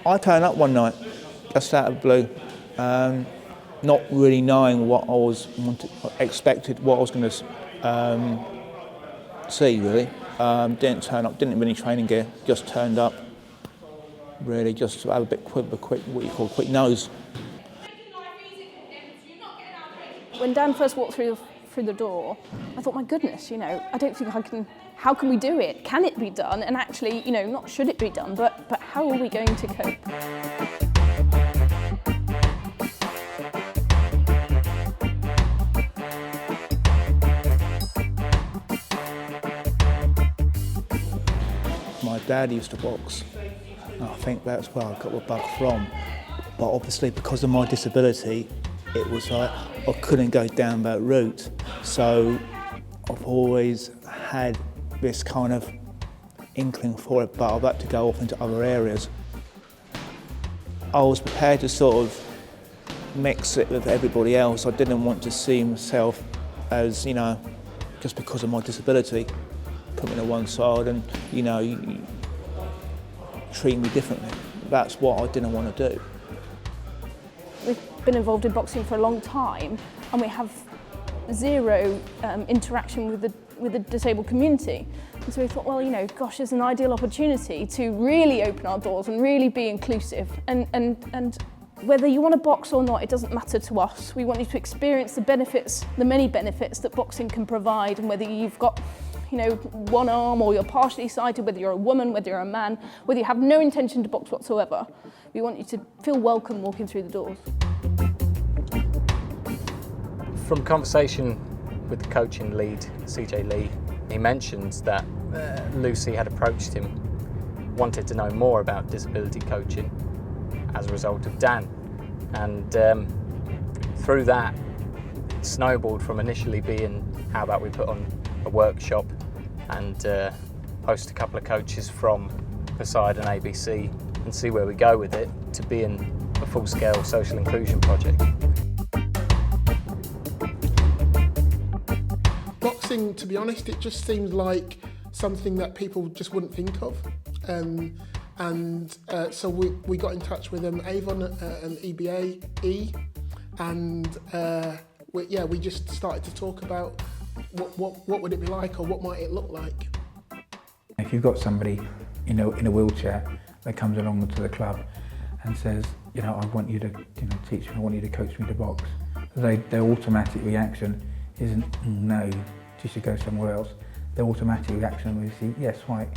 I turned up one night, just out of the blue, not really knowing what I was expected, what I was going to see really. Didn't turn up, didn't have any training gear, just turned up, really just to have a quick, what you call a quick nose. When Dan first walked through the door, I thought, my goodness, I don't think I can. How can we do it? Can it be done? And actually, not should it be done, but how are we going to cope? My dad used to box. I think that's where I got the bug from. But obviously, because of my disability, it was like I couldn't go down that route. So I've always had this kind of inkling for it, but I've had to go off into other areas. I was prepared to sort of mix it with everybody else. I didn't want to see myself as, just because of my disability, put me on one side and, you treat me differently. That's what I didn't want to do. We've been involved in boxing for a long time, and we have zero interaction with the disabled community. And so we thought, well, gosh, there's an ideal opportunity to really open our doors and really be inclusive. And whether you want to box or not, it doesn't matter to us. We want you to experience the benefits, the many benefits that boxing can provide, and whether you've got one arm or you're partially sighted, whether you're a woman, whether you're a man, whether you have no intention to box whatsoever, we want you to feel welcome walking through the doors. From conversation with the coaching lead, CJ Lee, he mentioned that Lucy had approached him, wanted to know more about disability coaching as a result of Dan. And through that, it snowballed from initially being, how about we put on a workshop and host a couple of coaches from Poseidon ABC and see where we go with it, to being a full-scale social inclusion project. Boxing, to be honest, it just seems like something that people just wouldn't think of. So we got in touch with Avon and EBA, and we just started to talk about what would it be like, or what might it look like. If you've got somebody in a wheelchair that comes along to the club and says, I want you to teach me, I want you to coach me to box, their automatic reaction isn't no, you should go somewhere else. Their automatic reaction is yes, right,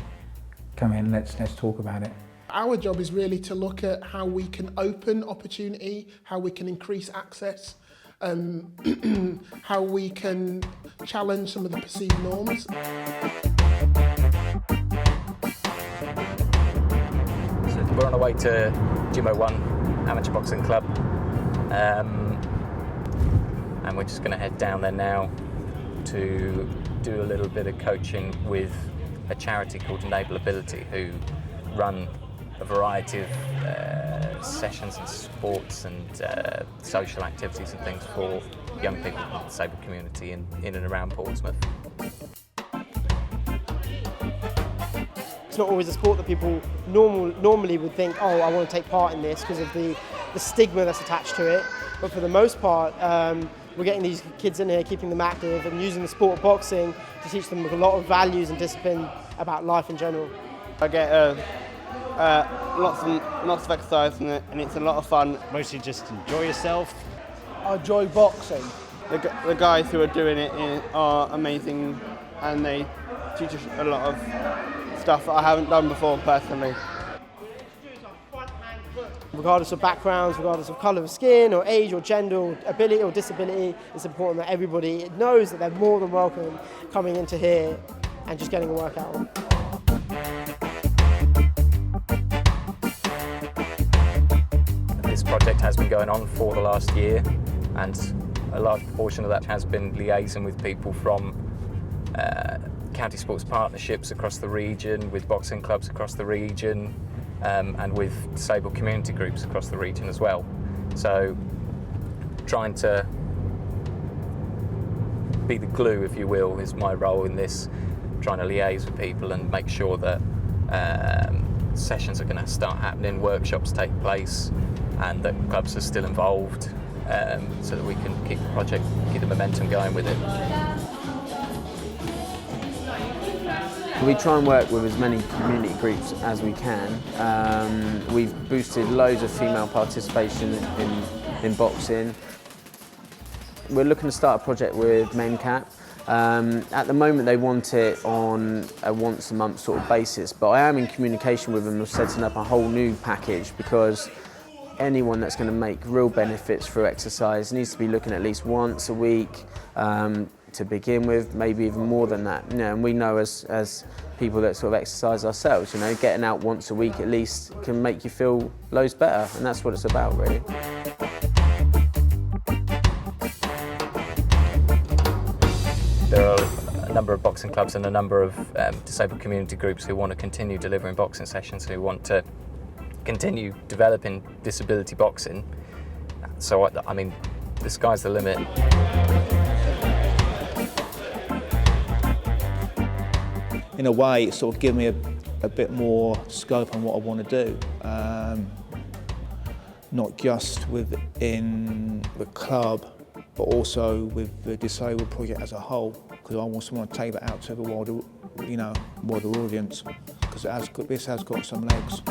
come in, let's talk about it. Our job is really to look at how we can open opportunity, how we can increase access, how we can challenge some of the perceived norms. So we're on our way to Gym 01 Amateur Boxing Club, and we're just going to head down there now to do a little bit of coaching with a charity called Enableability, who run a variety of sessions and sports and social activities and things for young people in the disabled community in and around Portsmouth. It's not always a sport that people normally would think, oh, I want to take part in this because of the stigma that's attached to it. But for the most part, we're getting these kids in here, keeping them active and using the sport of boxing to teach them a lot of values and discipline about life in general. I get lots of exercise in it, and it's a lot of fun. Mostly just enjoy yourself. I enjoy boxing. The guys who are doing it are amazing, and they teach us a lot of stuff that I haven't done before personally. Regardless of backgrounds, regardless of colour of skin or age or gender or ability or disability, it's important that everybody knows that they're more than welcome coming into here and just getting a workout. This project has been going on for the last year, and a large proportion of that has been liaising with people from county sports partnerships across the region, with boxing clubs across the region, and with disabled community groups across the region as well. So trying to be the glue, if you will, is my role in this, trying to liaise with people and make sure that sessions are going to start happening, workshops take place, and that clubs are still involved, so that we can keep the project, keep the momentum going with it. We try and work with as many community groups as we can. We've boosted loads of female participation in boxing. We're looking to start a project with MenCap. At the moment they want it on a once a month sort of basis, but I am in communication with them of setting up a whole new package, because anyone that's going to make real benefits through exercise needs to be looking at least once a week to begin with, maybe even more than that. You know, and we know as people that sort of exercise ourselves, you know, getting out once a week at least can make you feel loads better, and that's what it's about really. There are a number of boxing clubs and a number of disabled community groups who want to continue delivering boxing sessions, who want to continue developing disability boxing. So, I mean, the sky's the limit. In a way, it's sort of given me a bit more scope on what I want to do. Not just within the club, but also with the disabled project as a whole, because I also want to take that out to the wider, wider audience, because this has got some legs.